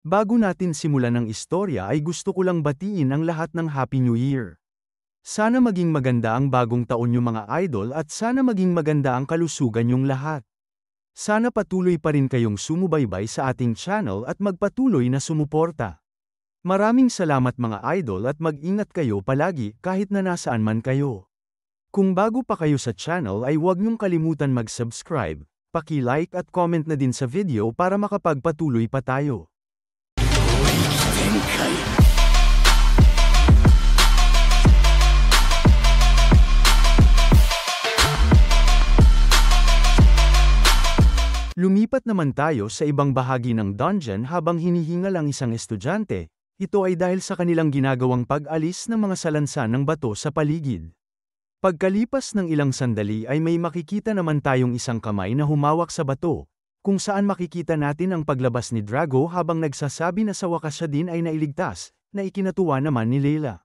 Bago natin simulan ang istorya ay gusto ko lang batiin ang lahat ng Happy New Year. Sana maging maganda ang bagong taon yung mga idol at sana maging maganda ang kalusugan yung lahat. Sana patuloy pa rin kayong sumubaybay sa ating channel at magpatuloy na sumuporta. Maraming salamat mga idol at mag-ingat kayo palagi kahit na nasaan man kayo. Kung bago pa kayo sa channel ay huwag niyong kalimutan mag-subscribe, paki-like at comment na din sa video para makapagpatuloy pa tayo. Lumipat naman tayo sa ibang bahagi ng dungeon habang hinihingal ang isang estudyante. Ito ay dahil sa kanilang ginagawang pag-alis ng mga salansan ng bato sa paligid. Pagkalipas ng ilang sandali ay may makikita naman tayong isang kamay na humawak sa bato, kung saan makikita natin ang paglabas ni Drago habang nagsasabi na sa wakas siya din ay nailigtas, na ikinatuwa naman ni Layla.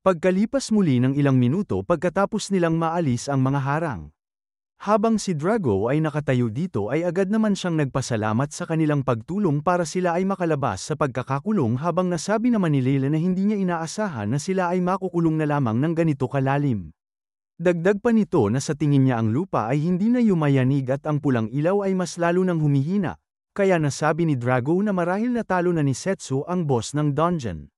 Pagkalipas muli ng ilang minuto pagkatapos nilang maalis ang mga harang. Habang si Drago ay nakatayo dito ay agad naman siyang nagpasalamat sa kanilang pagtulong para sila ay makalabas sa pagkakakulong habang nasabi naman ni Layla na hindi niya inaasahan na sila ay makukulong na lamang ng ganito kalalim. Dagdag pa nito na sa tingin niya ang lupa ay hindi na yumayanig at ang pulang ilaw ay mas lalo nang humihina, kaya nasabi ni Drago na marahil natalo na ni Setsu ang boss ng dungeon.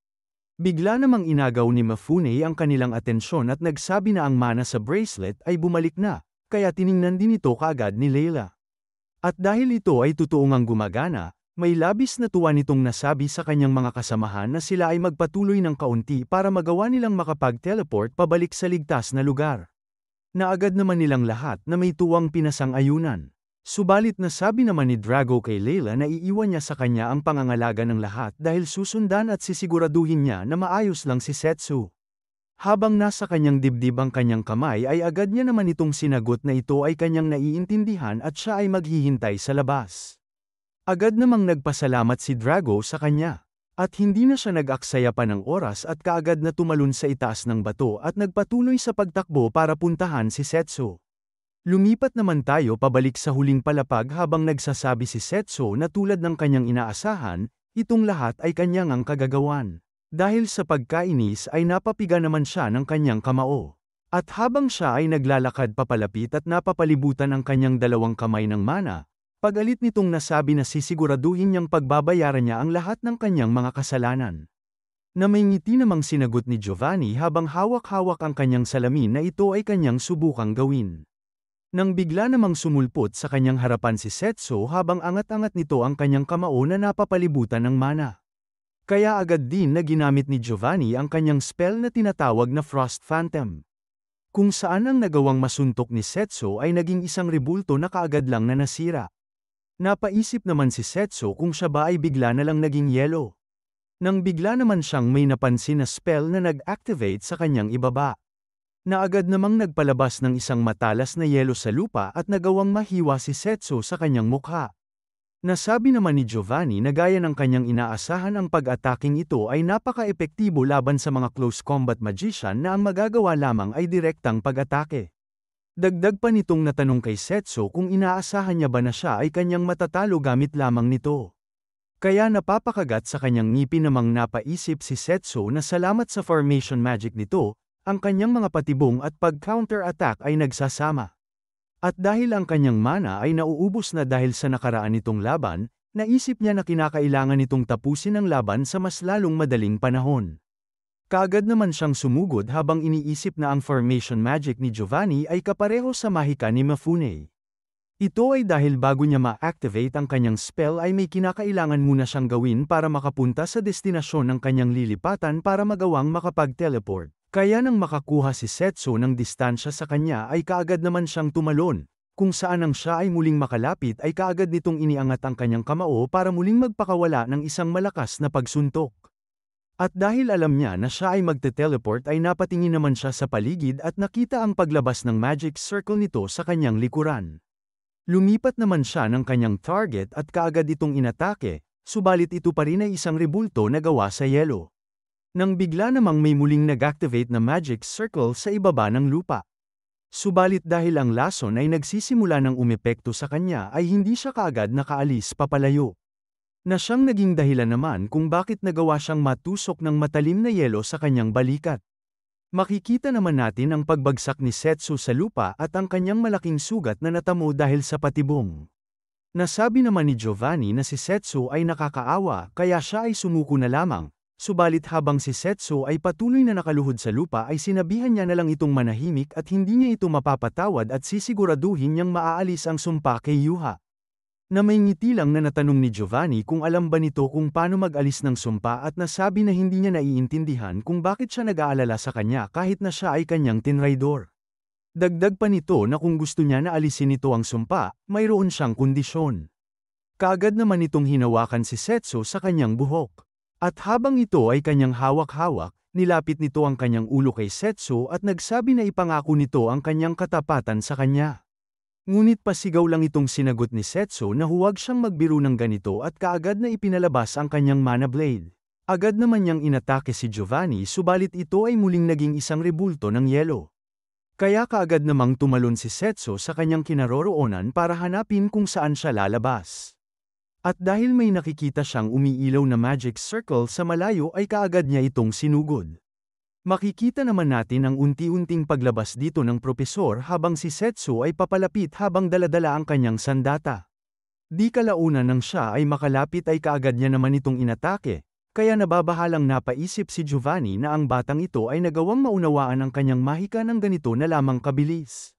Bigla namang inagaw ni Mifune ang kanilang atensyon at nagsabi na ang mana sa bracelet ay bumalik na, kaya tiningnan din ito kaagad ni Layla. At dahil ito ay totoong ang gumagana, may labis na tuwa nitong nasabi sa kanyang mga kasamahan na sila ay magpatuloy ng kaunti para magawa nilang makapag-teleport pabalik sa ligtas na lugar. Naagad naman nilang lahat na may tuwang pinasang-ayunan. Subalit nasabi naman ni Drago kay Layla na iiwan niya sa kanya ang pangangalaga ng lahat dahil susundan at sisiguraduhin niya na maayos lang si Setsu. Habang nasa kanyang dibdib ang kanyang kamay ay agad niya naman itong sinagot na ito ay kanyang naiintindihan at siya ay maghihintay sa labas. Agad namang nagpasalamat si Drago sa kanya. At hindi na siya nag-aksaya pa ng oras at kaagad na tumalon sa itaas ng bato at nagpatuloy sa pagtakbo para puntahan si Setsu. Lumipat naman tayo pabalik sa huling palapag habang nagsasabi si Setsu na tulad ng kanyang inaasahan, itong lahat ay kanyang ang kagagawan. Dahil sa pagkainis ay napapiga naman siya ng kanyang kamao. At habang siya ay naglalakad papalapit at napapalibutan ang kanyang dalawang kamay ng mana, pagalit nitong nasabi na sisiguraduhin niyang pagbabayaran niya ang lahat ng kanyang mga kasalanan. Na may ngiti namang sinagot ni Giovanni habang hawak-hawak ang kanyang salamin na ito ay kanyang subukang gawin. Nang bigla namang sumulpot sa kanyang harapan si Setsu habang angat-angat nito ang kanyang kamao na napapalibutan ng mana. Kaya agad din na ginamit ni Giovanni ang kanyang spell na tinatawag na Frost Phantom. Kung saan ang nagawang masuntok ni Setsu ay naging isang rebulto na kaagad lang na nasira. Napaisip naman si Setsu kung siya ba ay bigla na lang naging yelo. Nang bigla naman siyang may napansin na spell na nag-activate sa kanyang ibaba. Na agad namang nagpalabas ng isang matalas na yelo sa lupa at nagawang mahiwa si Setsu sa kanyang mukha. Nasabi naman ni Giovanni na gaya ng kanyang inaasahan ang pag-ataking ito ay napaka-epektibo laban sa mga close combat magician na ang magagawa lamang ay direktang pag-atake. Dagdag pa nitong natanong kay Setsu kung inaasahan niya ba na siya ay kanyang matatalo gamit lamang nito. Kaya napapakagat sa kanyang ngipin namang napaisip si Setsu na salamat sa formation magic nito, ang kanyang mga patibong at pag-counter-attack ay nagsasama. At dahil ang kanyang mana ay nauubos na dahil sa nakaraan nitong laban, naisip niya na kinakailangan nitong tapusin ang laban sa mas lalong madaling panahon. Kaagad naman siyang sumugod habang iniisip na ang formation magic ni Giovanni ay kapareho sa mahika ni Mifune. Ito ay dahil bago niya ma-activate ang kanyang spell ay may kinakailangan muna siyang gawin para makapunta sa destinasyon ng kanyang lilipatan para magawang makapag-teleport. Kaya nang makakuha si Setsu ng distansya sa kanya ay kaagad naman siyang tumalon, kung saan ang siya ay muling makalapit ay kaagad nitong iniangat ang kanyang kamao para muling magpakawala ng isang malakas na pagsuntok. At dahil alam niya na siya ay magte-teleport ay napatingin naman siya sa paligid at nakita ang paglabas ng magic circle nito sa kanyang likuran. Lumipat naman siya ng kanyang target at kaagad itong inatake, subalit ito pa rin ay isang rebulto na gawa sa yelo. Nang bigla namang may muling nag-activate na magic circle sa ibaba ng lupa. Subalit dahil ang lason ay nagsisimula ng umepekto sa kanya ay hindi siya kaagad nakaalis papalayo. Na siyang naging dahilan naman kung bakit nagawa siyang matusok ng matalim na yelo sa kanyang balikat. Makikita naman natin ang pagbagsak ni Setsu sa lupa at ang kanyang malaking sugat na natamo dahil sa patibong. Nasabi naman ni Giovanni na si Setsu ay nakakaawa kaya siya ay sumuko na lamang, subalit habang si Setsu ay patuloy na nakaluhod sa lupa ay sinabihan niya na lang itong manahimik at hindi niya ito mapapatawad at sisiguraduhin niyang maaalis ang sumpa kay Yuha. Na may ngiti lang na natanong ni Giovanni kung alam ba nito kung paano mag-alis ng sumpa at nasabi na hindi niya naiintindihan kung bakit siya nag-aalala sa kanya kahit na siya ay kanyang tinraidor. Dagdag pa nito na kung gusto niya na alisin nito ang sumpa, mayroon siyang kondisyon. Kaagad naman itong hinawakan si Setsu sa kanyang buhok. At habang ito ay kanyang hawak-hawak, nilapit nito ang kanyang ulo kay Setsu at nagsabi na ipangako nito ang kanyang katapatan sa kanya. Ngunit pasigaw lang itong sinagot ni Setsu na huwag siyang magbiro ng ganito at kaagad na ipinalabas ang kanyang mana blade. Agad naman niyang inatake si Giovanni subalit ito ay muling naging isang rebulto ng yelo. Kaya kaagad namang tumalon si Setsu sa kanyang kinaroroonan para hanapin kung saan siya lalabas. At dahil may nakikita siyang umiilaw na magic circle sa malayo ay kaagad niya itong sinugod. Makikita naman natin ang unti-unting paglabas dito ng propesor habang si Setsu ay papalapit habang daladala ang kanyang sandata. Di kalaunan nang siya ay makalapit ay kaagad niya naman itong inatake. Kaya nababahalang napaisip si Giovanni na ang batang ito ay nagawang maunawaan ang kanyang mahika ng ganito na lamang kabilis.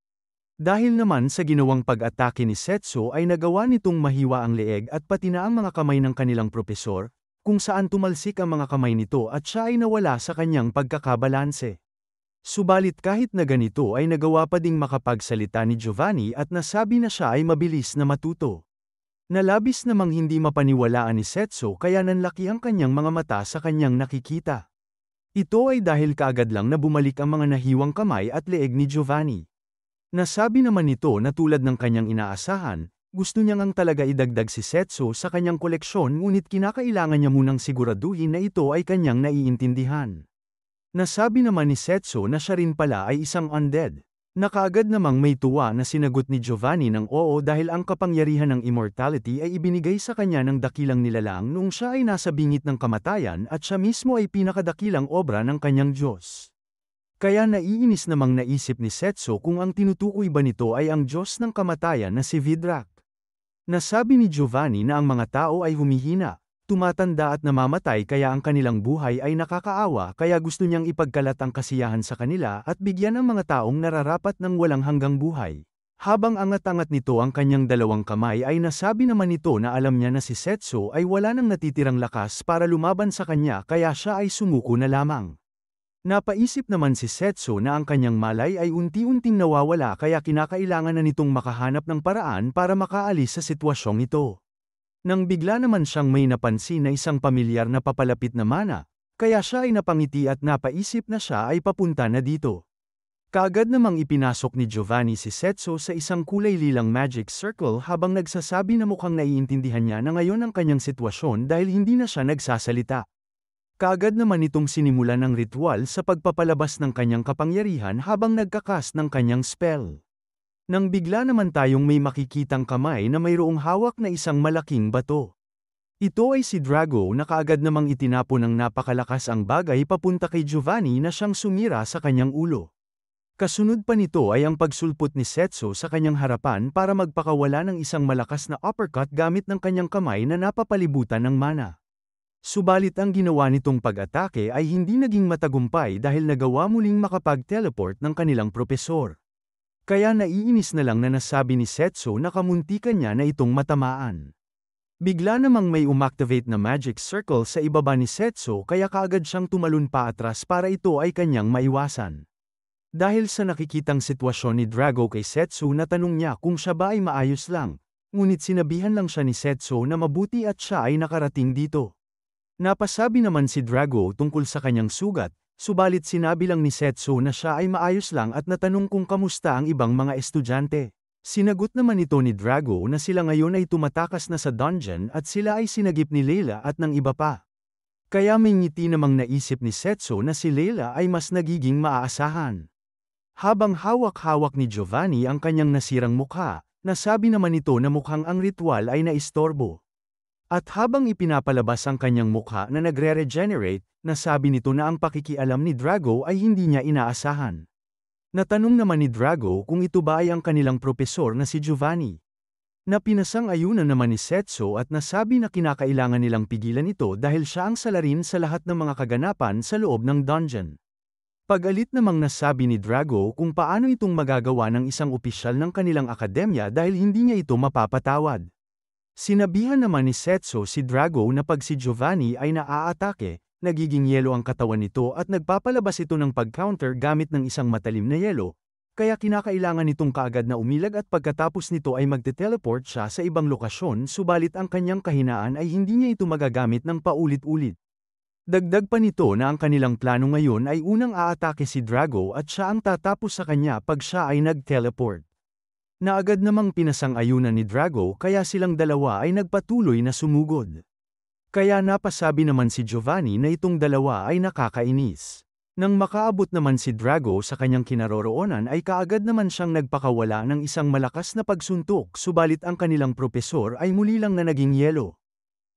Dahil naman sa ginawang pag-atake ni Setsu ay nagawa nitong mahiwa ang leeg at pati na ang mga kamay ng kanilang propesor, kung saan tumalsik ang mga kamay nito at siya ay nawala sa kanyang pagkakabalanse. Subalit kahit na ganito ay nagawa pa ding makapagsalita ni Giovanni at nasabi na siya ay mabilis na matuto. Nalabis namang hindi mapaniwalaan ni Setsu kaya nanlaki ang kanyang mga mata sa kanyang nakikita. Ito ay dahil kaagad lang na bumalik ang mga nahiwang kamay at leeg ni Giovanni. Nasabi naman nito na tulad ng kanyang inaasahan, gusto niya ngang talaga idagdag si Setsu sa kanyang koleksyon ngunit kinakailangan niya munang siguraduhin na ito ay kanyang naiintindihan. Nasabi naman ni Setsu na siya rin pala ay isang undead. Nakaagad namang may tuwa na sinagot ni Giovanni ng oo dahil ang kapangyarihan ng immortality ay ibinigay sa kanya ng dakilang nilalang noong siya ay nasa bingit ng kamatayan at siya mismo ay pinakadakilang obra ng kanyang Diyos. Kaya naiinis namang naisip ni Setsu kung ang tinutukoy ba nito ay ang Diyos ng kamatayan na si Vidrak. Nasabi ni Giovanni na ang mga tao ay humihina, tumatanda at namamatay kaya ang kanilang buhay ay nakakaawa kaya gusto niyang ipagkalat ang kasiyahan sa kanila at bigyan ang mga taong nararapat ng walang hanggang buhay. Habang angat-angat nito ang kanyang dalawang kamay ay nasabi naman nito na alam niya na si Setsu ay wala nang natitirang lakas para lumaban sa kanya kaya siya ay sumuko na lamang. Napaisip naman si Setsu na ang kanyang malay ay unti-unting nawawala kaya kinakailangan na nitong makahanap ng paraan para makaalis sa sitwasyong ito. Nang bigla naman siyang may napansin na isang pamilyar na papalapit na mana, kaya siya ay napangiti at napaisip na siya ay papunta na dito. Kaagad namang ipinasok ni Giovanni si Setsu sa isang kulay lilang magic circle habang nagsasabi na mukhang naiintindihan niya na ngayon ang kanyang sitwasyon dahil hindi na siya nagsasalita. Kaagad naman itong sinimulan ng ritual sa pagpapalabas ng kanyang kapangyarihan habang nagkakas ng kanyang spell. Nang bigla naman tayong may makikitang kamay na mayroong hawak na isang malaking bato. Ito ay si Drago na kaagad namang itinapon ng napakalakas ang bagay papunta kay Giovanni na siyang sumira sa kanyang ulo. Kasunod pa nito ay ang pagsulpot ni Setsu sa kanyang harapan para magpakawala ng isang malakas na uppercut gamit ng kanyang kamay na napapalibutan ng mana. Subalit ang ginawa nitong pag-atake ay hindi naging matagumpay dahil nagawa muling makapag-teleport ng kanilang propesor. Kaya naiinis na lang na nasabi ni Setsu na kamuntikan niya na itong matamaan. Bigla namang may umactivate na magic circle sa ibaba ni Setsu kaya kaagad siyang tumalon pa atras para ito ay kanyang maiwasan. Dahil sa nakikitang sitwasyon ni Drago kay Setsu natanong niya kung siya ba ay maayos lang, ngunit sinabihan lang siya ni Setsu na mabuti at siya ay nakarating dito. Napasabi naman si Drago tungkol sa kanyang sugat, subalit sinabi lang ni Setsu na siya ay maayos lang at natanong kung kamusta ang ibang mga estudyante. Sinagot naman ito ni Drago na sila ngayon ay tumatakas na sa dungeon at sila ay sinagip ni Layla at ng iba pa. Kaya may ngiti namang naisip ni Setsu na si Layla ay mas nagiging maaasahan. Habang hawak-hawak ni Giovanni ang kanyang nasirang mukha, nasabi naman ito na mukhang ang ritual ay naistorbo. At habang ipinapalabas ang kanyang mukha na nagre-regenerate, nasabi nito na ang pakikialam ni Drago ay hindi niya inaasahan. Natanong naman ni Drago kung ito ba ay ang kanilang propesor na si Giovanni. Napinasang-ayunan naman ni Setsu at nasabi na kinakailangan nilang pigilan ito dahil siya ang salarin sa lahat ng mga kaganapan sa loob ng dungeon. Pag-alit namang nasabi ni Drago kung paano itong magagawa ng isang opisyal ng kanilang akademya dahil hindi niya ito mapapatawad. Sinabihan naman ni Setsu si Drago na pag si Giovanni ay naaatake, nagiging yelo ang katawan nito at nagpapalabas ito ng pag-counter gamit ng isang matalim na yelo, kaya kinakailangan nitong kaagad na umilag at pagkatapos nito ay magte-teleport siya sa ibang lokasyon subalit ang kanyang kahinaan ay hindi niya ito magagamit ng paulit-ulit. Dagdag pa nito na ang kanilang plano ngayon ay unang aatake si Drago at siya ang tatapos sa kanya pag siya ay nag-teleport. Na agad namang pinasang-ayunan ni Drago kaya silang dalawa ay nagpatuloy na sumugod. Kaya napasabi naman si Giovanni na itong dalawa ay nakakainis. Nang makaabot naman si Drago sa kanyang kinaroroonan ay kaagad naman siyang nagpakawala ng isang malakas na pagsuntok subalit ang kanilang propesor ay muli lang na naging yelo.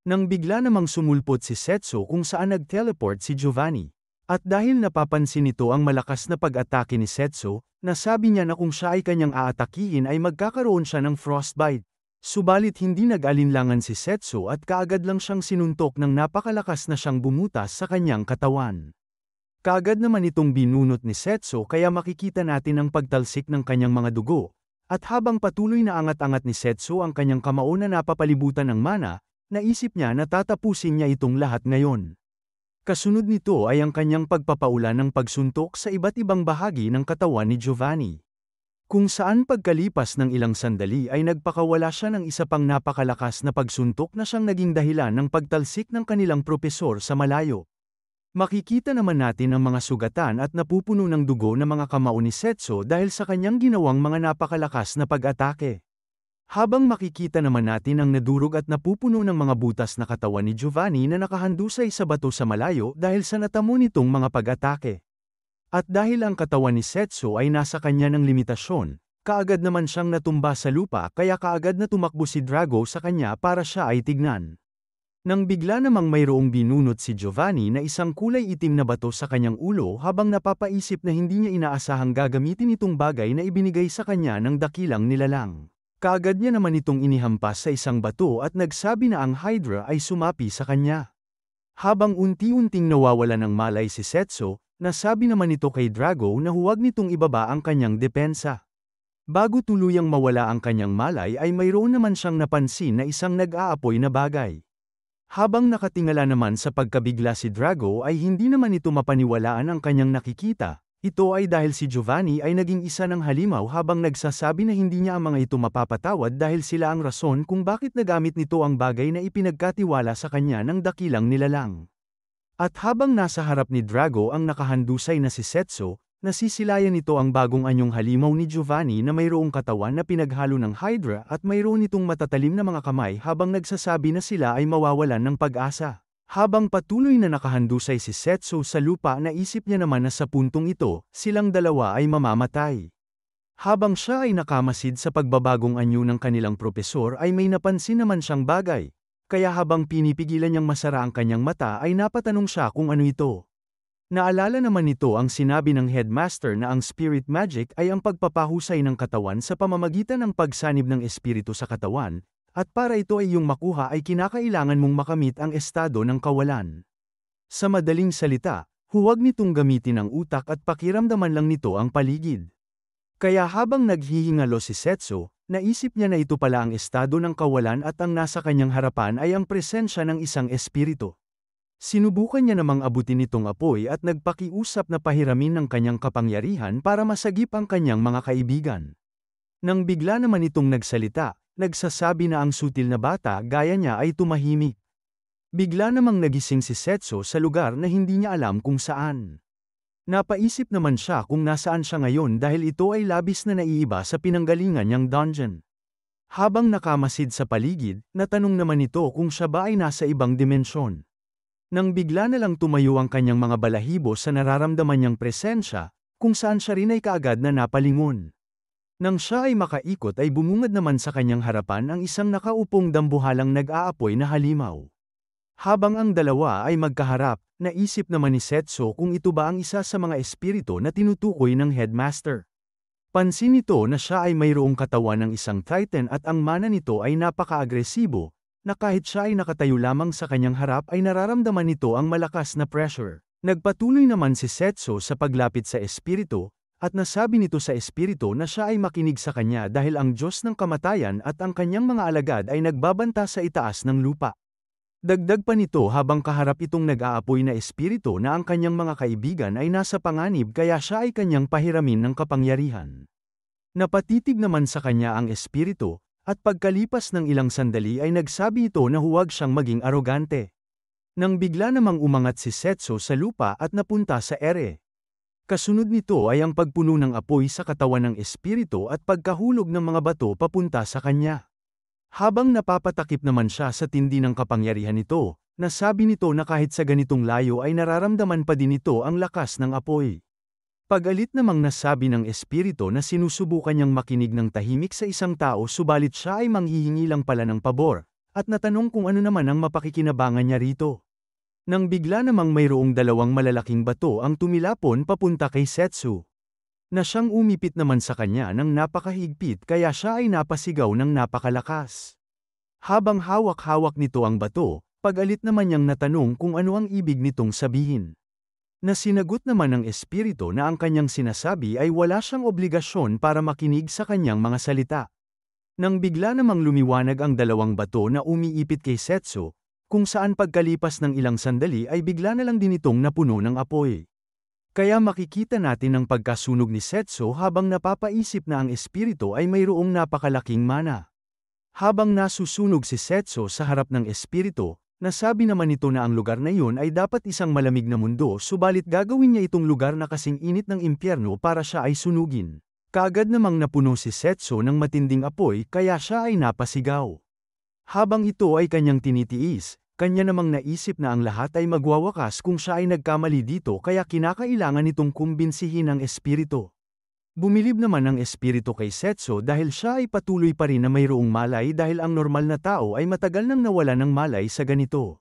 Nang bigla namang sumulpot si Setsu kung saan nag-teleport si Giovanni. At dahil napapansin nito ang malakas na pag-atake ni Setsu, nasabi niya na kung siya ay kanyang aatakihin ay magkakaroon siya ng frostbite. Subalit hindi nag-alinlangan si Setsu at kaagad lang siyang sinuntok ng napakalakas na siyang bumutas sa kanyang katawan. Kaagad naman itong binunot ni Setsu kaya makikita natin ang pagtalsik ng kanyang mga dugo, at habang patuloy na angat-angat ni Setsu ang kanyang kamao na napapalibutan ng mana, naisip niya na tatapusin niya itong lahat ngayon. Kasunod nito ay ang kanyang pagpapaulan ng pagsuntok sa iba't ibang bahagi ng katawan ni Giovanni. Kung saan pagkalipas ng ilang sandali ay nagpakawala siya ng isa pang napakalakas na pagsuntok na siyang naging dahilan ng pagtalsik ng kanilang propesor sa malayo. Makikita naman natin ang mga sugatan at napupuno ng dugo ng mga kamao ni Setsu dahil sa kanyang ginawang mga napakalakas na pag-atake. Habang makikita naman natin ang nadurog at napupuno ng mga butas na katawan ni Giovanni na nakahandusay sa bato sa malayo dahil sa natamo nitong mga pag-atake. At dahil ang katawan ni Setsu ay nasa kanya ng limitasyon, kaagad naman siyang natumba sa lupa kaya kaagad na tumakbo si Drago sa kanya para siya ay tignan. Nang bigla namang mayroong binunot si Giovanni na isang kulay itim na bato sa kanyang ulo habang napapaisip na hindi niya inaasahang gagamitin itong bagay na ibinigay sa kanya ng dakilang nilalang. Kaagad niya naman itong inihampas sa isang bato at nagsabi na ang Hydra ay sumapi sa kanya. Habang unti-unting nawawala ng malay si Setsu, nasabi naman ito kay Drago na huwag nitong ibaba ang kanyang depensa. Bago tuluyang mawala ang kanyang malay ay mayroon naman siyang napansin na isang nag-aapoy na bagay. Habang nakatingala naman sa pagkabigla si Drago ay hindi naman ito mapaniwalaan ang kanyang nakikita. Ito ay dahil si Giovanni ay naging isa ng halimaw habang nagsasabi na hindi niya ang mga ito mapapatawad dahil sila ang rason kung bakit nagamit nito ang bagay na ipinagkatiwala sa kanya ng dakilang nilalang. At habang nasa harap ni Drago ang nakahandusay na si Setsu, nasisilayan nito ang bagong anyong halimaw ni Giovanni na mayroong katawan na pinaghalo ng Hydra at mayroon itong matatalim na mga kamay habang nagsasabi na sila ay mawawalan ng pag-asa. Habang patuloy na nakahandusay si Setsu sa lupa naisip niya naman na sa puntong ito, silang dalawa ay mamamatay. Habang siya ay nakamasid sa pagbabagong anyo ng kanilang propesor ay may napansin naman siyang bagay. Kaya habang pinipigilan niyang masara ang kanyang mata ay napatanong siya kung ano ito. Naalala naman nito ang sinabi ng headmaster na ang spirit magic ay ang pagpapahusay ng katawan sa pamamagitan ng pagsanib ng espiritu sa katawan, at para ito ay iyong makuha ay kinakailangan mong makamit ang estado ng kawalan. Sa madaling salita, huwag nitong gamitin ang utak at pakiramdaman lang nito ang paligid. Kaya habang naghihingalo si Setsu, naisip niya na ito pala ang estado ng kawalan at ang nasa kanyang harapan ay ang presensya ng isang espiritu. Sinubukan niya namang abutin itong apoy at nagpakiusap na pahiramin ng kanyang kapangyarihan para masagip ang kanyang mga kaibigan. Nang bigla naman itong nagsalita, nagsasabi na ang sutil na bata gaya niya ay tumahimik. Bigla namang nagising si Setsu sa lugar na hindi niya alam kung saan. Napaisip naman siya kung nasaan siya ngayon dahil ito ay labis na naiiba sa pinanggalingan niyang dungeon. Habang nakamasid sa paligid, natanong naman ito kung siya ba ay nasa ibang dimensyon. Nang bigla na lang tumayo ang kanyang mga balahibo sa nararamdaman niyang presensya, kung saan siya rin ay kaagad na napalingon. Nang siya ay makaikot ay bumungad naman sa kanyang harapan ang isang nakaupong dambuhalang nag-aapoy na halimaw. Habang ang dalawa ay magkaharap, naisip naman ni Setsu kung ito ba ang isa sa mga espiritu na tinutukoy ng headmaster. Pansin nito na siya ay mayroong katawan ng isang titan at ang mana nito ay napaka-agresibo, na kahit siya ay nakatayo lamang sa kanyang harap ay nararamdaman nito ang malakas na pressure. Nagpatuloy naman si Setsu sa paglapit sa espiritu, at nasabi nito sa espiritu na siya ay makinig sa kanya dahil ang Diyos ng kamatayan at ang kanyang mga alagad ay nagbabanta sa itaas ng lupa. Dagdag pa nito habang kaharap itong nag-aapoy na espiritu na ang kanyang mga kaibigan ay nasa panganib kaya siya ay kanyang pahiramin ng kapangyarihan. Napatitig naman sa kanya ang espiritu, at pagkalipas ng ilang sandali ay nagsabi ito na huwag siyang maging arogante. Nang bigla namang umangat si Setsu sa lupa at napunta sa ere. Kasunod nito ay ang pagpuno ng apoy sa katawan ng espiritu at pagkahulog ng mga bato papunta sa kanya. Habang napapatakip naman siya sa tindi ng kapangyarihan nito, nasabi nito na kahit sa ganitong layo ay nararamdaman pa din ito ang lakas ng apoy. Pag-alit namang nasabi ng espiritu na sinusubukan niyang makinig ng tahimik sa isang tao subalit siya ay manghihingi lang pala ng pabor, at natanong kung ano naman ang mapakikinabangan niya rito. Nang bigla namang mayroong dalawang malalaking bato ang tumilapon papunta kay Setsu. Na siyang umipit naman sa kanya ng napakahigpit kaya siya ay napasigaw ng napakalakas. Habang hawak-hawak nito ang bato, pag-alit naman niyang natanong kung ano ang ibig nitong sabihin. Na sinagot naman ng espiritu na ang kanyang sinasabi ay wala siyang obligasyon para makinig sa kanyang mga salita. Nang bigla namang lumiwanag ang dalawang bato na umiipit kay Setsu, kung saan pagkalipas ng ilang sandali ay bigla na lang din itong napuno ng apoy. Kaya makikita natin ang pagkasunog ni Setsu habang napapaisip na ang espiritu ay mayroong napakalaking mana. Habang nasusunog si Setsu sa harap ng espiritu, nasabi naman nito na ang lugar na iyon ay dapat isang malamig na mundo subalit gagawin niya itong lugar na kasing init ng impyerno para siya ay sunugin. Kaagad namang napuno si Setsu ng matinding apoy kaya siya ay napasigaw. Habang ito ay kanyang tinitiis, kanya namang naisip na ang lahat ay magwawakas kung siya ay nagkamali dito kaya kinakailangan nitong kumbinsihin ang espiritu. Bumilib naman ang espiritu kay Setsu dahil siya ay patuloy pa rin na mayroong malay dahil ang normal na tao ay matagal nang nawala ng malay sa ganito.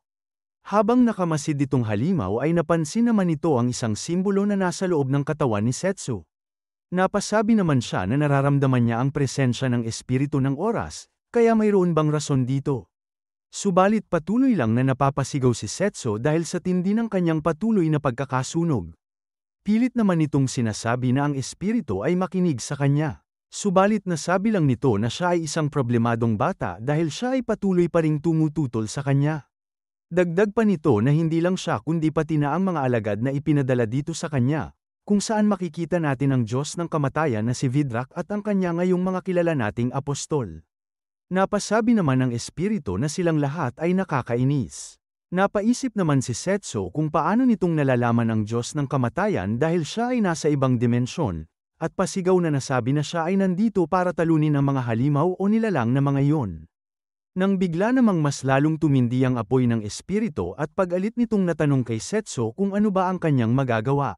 Habang nakamasid itong halimaw ay napansin naman ito ang isang simbolo na nasa loob ng katawan ni Setsu. Napasabi naman siya na nararamdaman niya ang presensya ng espiritu ng oras, kaya mayroon bang rason dito? Subalit patuloy lang na napapasigaw si Setsu dahil sa tindi ng kanyang patuloy na pagkakasunog. Pilit naman itong sinasabi na ang espiritu ay makinig sa kanya. Subalit nasabi lang nito na siya ay isang problemadong bata dahil siya ay patuloy pa ring tumututol sa kanya. Dagdag pa nito na hindi lang siya kundi pati na ang mga alagad na ipinadala dito sa kanya, kung saan makikita natin ang Diyos ng kamatayan na si Vidrak at ang kanya ngayong mga kilala nating apostol. Napasabi naman ng espiritu na silang lahat ay nakakainis. Napaisip naman si Setsu kung paano nitong nalalaman ang Diyos ng kamatayan dahil siya ay nasa ibang dimensyon, at pasigaw na nasabi na siya ay nandito para talunin ang mga halimaw o nilalang na mga iyon. Nang bigla namang mas lalong tumindi ang apoy ng espiritu at pag-alit nitong natanong kay Setsu kung ano ba ang kanyang magagawa.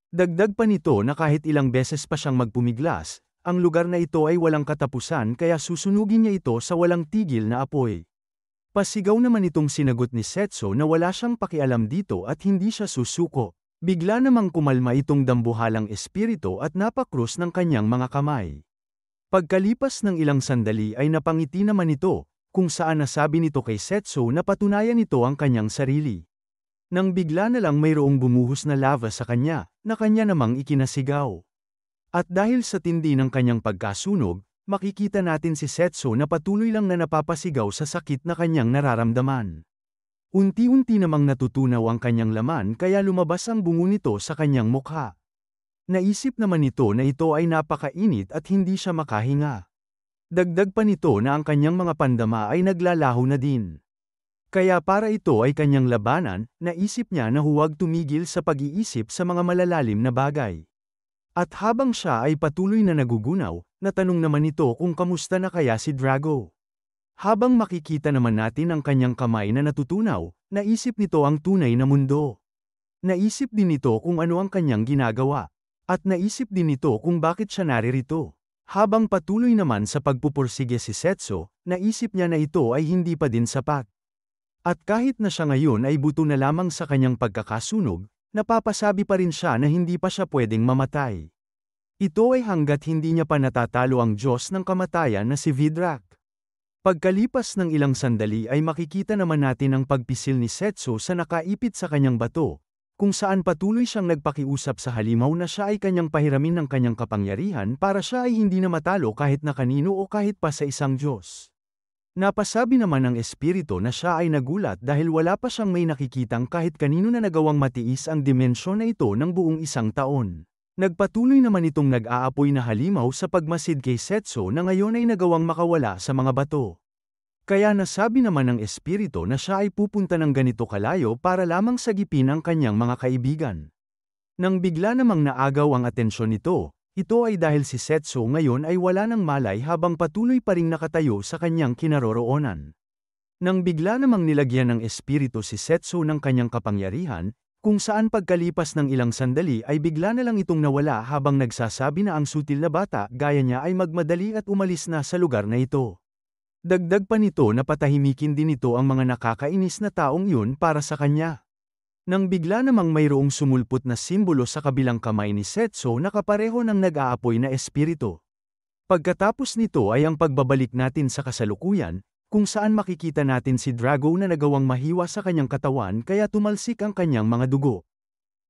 Dagdag pa nito na kahit ilang beses pa siyang magpumiglas, ang lugar na ito ay walang katapusan kaya susunugin niya ito sa walang tigil na apoy. Pasigaw naman itong sinagot ni Setsu na wala siyang pakialam dito at hindi siya susuko. Bigla namang kumalma itong dambuhalang espiritu at napakrus ng kanyang mga kamay. Pagkalipas ng ilang sandali ay napangiti naman ito, kung saan nasabi nito kay Setsu na patunayan nito ang kanyang sarili. Nang bigla na lang mayroong bumuhos na lava sa kanya, na kanya namang ikinasigaw. At dahil sa tindi ng kanyang pagkasunog, makikita natin si Setsu na patuloy lang na napapasigaw sa sakit na kanyang nararamdaman. Unti-unti namang natutunaw ang kanyang laman kaya lumabas ang bungo nito sa kanyang mukha. Naisip naman nito na ito ay napakainit at hindi siya makahinga. Dagdag pa nito na ang kanyang mga pandama ay naglalaho na din. Kaya para ito ay kanyang labanan, naisip niya na huwag tumigil sa pag-iisip sa mga malalalim na bagay. At habang siya ay patuloy na nagugunaw, natanong naman ito kung kamusta na kaya si Drago. Habang makikita naman natin ang kanyang kamay na natutunaw, naisip nito ang tunay na mundo. Naisip din nito kung ano ang kanyang ginagawa. At naisip din nito kung bakit siya naririto. Habang patuloy naman sa pagpupursige si Setsu, naisip niya na ito ay hindi pa din sapat. At kahit na siya ngayon ay buto na lamang sa kanyang pagkakasunog, napapasabi pa rin siya na hindi pa siya pwedeng mamatay. Ito ay hanggat hindi niya pa natatalo ang Diyos ng kamatayan na si Vidrak. Pagkalipas ng ilang sandali ay makikita naman natin ang pagpisil ni Setsu sa nakaipit sa kanyang bato, kung saan patuloy siyang nagpakiusap sa halimaw na siya ay kanyang pahiramin ng kanyang kapangyarihan para siya ay hindi na matalo kahit na kanino o kahit pa sa isang Diyos. Napasabi naman ng espiritu na siya ay nagulat dahil wala pa siyang may nakikitang kahit kanino na nagawang matiis ang dimensyon na ito ng buong isang taon. Nagpatuloy naman itong nag-aapoy na halimaw sa pagmasid kay Setsu na ngayon ay nagawang makawala sa mga bato. Kaya nasabi naman ng espiritu na siya ay pupunta ng ganito kalayo para lamang sagipin ang kanyang mga kaibigan. Nang bigla namang naagaw ang atensyon nito, ito ay dahil si Setsu ngayon ay wala ng malay habang patuloy pa ring nakatayo sa kanyang kinaroroonan. Nang bigla namang nilagyan ng espiritu si Setsu ng kanyang kapangyarihan, kung saan pagkalipas ng ilang sandali ay bigla na lang itong nawala habang nagsasabi na ang sutil na bata gaya niya ay magmadali at umalis na sa lugar na ito. Dagdag pa nito na patahimikin din ito ang mga nakakainis na taong yun para sa kanya. Nang bigla namang mayroong sumulpot na simbolo sa kabilang kamay ni Setsu na kapareho ng nag-aapoy na espiritu. Pagkatapos nito ay ang pagbabalik natin sa kasalukuyan, kung saan makikita natin si Drago na nagawang mahiwa sa kanyang katawan kaya tumalsik ang kanyang mga dugo.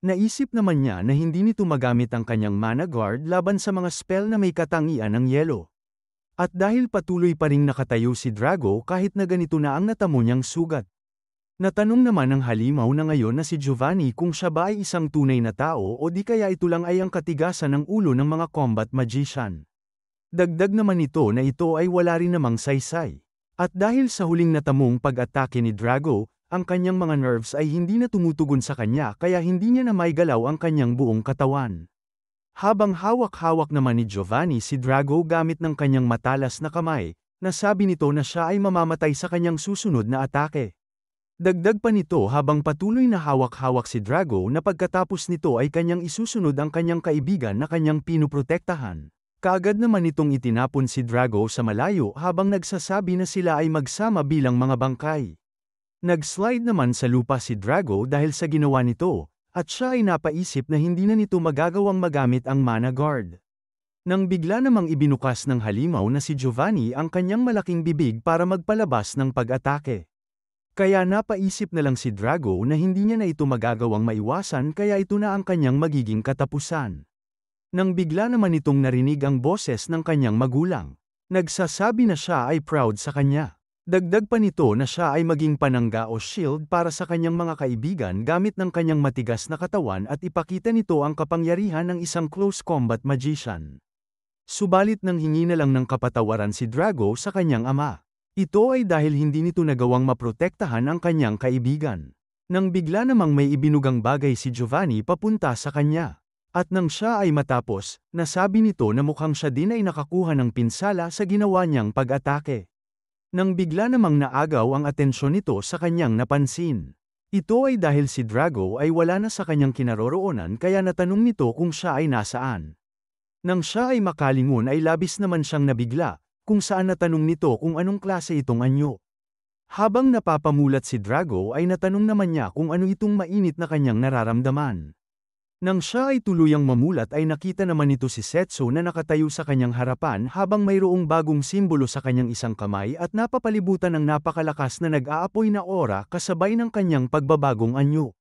Naisip naman niya na hindi nito magamit ang kanyang mana guard laban sa mga spell na may katangian ng yelo. At dahil patuloy pa ring nakatayo si Drago kahit na ganito na ang natamo niyang sugat. Natanong naman ng halimaw na ngayon na si Giovanni kung siya ba ay isang tunay na tao o di kaya ito lang ay ang katigasan ng ulo ng mga combat magician. Dagdag naman ito na ito ay wala rin namang saysay. At dahil sa huling natamong pag-atake ni Drago, ang kanyang mga nerves ay hindi na tumutugon sa kanya kaya hindi niya na maigalaw ang kanyang buong katawan. Habang hawak-hawak naman ni Giovanni si Drago gamit ng kanyang matalas na kamay, nasabi nito na siya ay mamamatay sa kanyang susunod na atake. Dagdag pa nito habang patuloy na hawak-hawak si Drago na pagkatapos nito ay kanyang isusunod ang kanyang kaibigan na kanyang pinuprotektahan. Kaagad naman itong itinapon si Drago sa malayo habang nagsasabi na sila ay magsama bilang mga bangkay. Nag-slide naman sa lupa si Drago dahil sa ginawa nito, at siya ay napaisip na hindi na nito magagawang magamit ang mana guard. Nang bigla namang ibinukas ng halimaw na si Giovanni ang kanyang malaking bibig para magpalabas ng pag-atake. Kaya napaisip na lang si Drago na hindi niya na ito magagawang maiwasan kaya ito na ang kanyang magiging katapusan. Nang bigla naman itong narinig ang boses ng kanyang magulang, nagsasabi na siya ay proud sa kanya. Dagdag pa nito na siya ay maging panangga o shield para sa kanyang mga kaibigan gamit ng kanyang matigas na katawan at ipakita nito ang kapangyarihan ng isang close combat magician. Subalit nang hingi na lang ng kapatawaran si Drago sa kanyang ama. Ito ay dahil hindi nito nagawang maprotektahan ang kanyang kaibigan. Nang bigla namang may ibinugang bagay si Giovanni papunta sa kanya. At nang siya ay matapos, nasabi nito na mukhang siya din ay nakakuha ng pinsala sa ginawa niyang pag-atake. Nang bigla namang naagaw ang atensyon nito sa kanyang napansin. Ito ay dahil si Drago ay wala na sa kanyang kinaroroonan kaya natanong nito kung siya ay nasaan. Nang siya ay makalingon ay labis naman siyang nabigla, kung saan natanong nito kung anong klase itong anyo. Habang napapamulat si Drago ay natanong naman niya kung ano itong mainit na kanyang nararamdaman. Nang siya ay tuluyang mamulat ay nakita naman nito si Setsu na nakatayo sa kanyang harapan habang mayroong bagong simbolo sa kanyang isang kamay at napapalibutan ng napakalakas na nag-aapoy na aura kasabay ng kanyang pagbabagong anyo.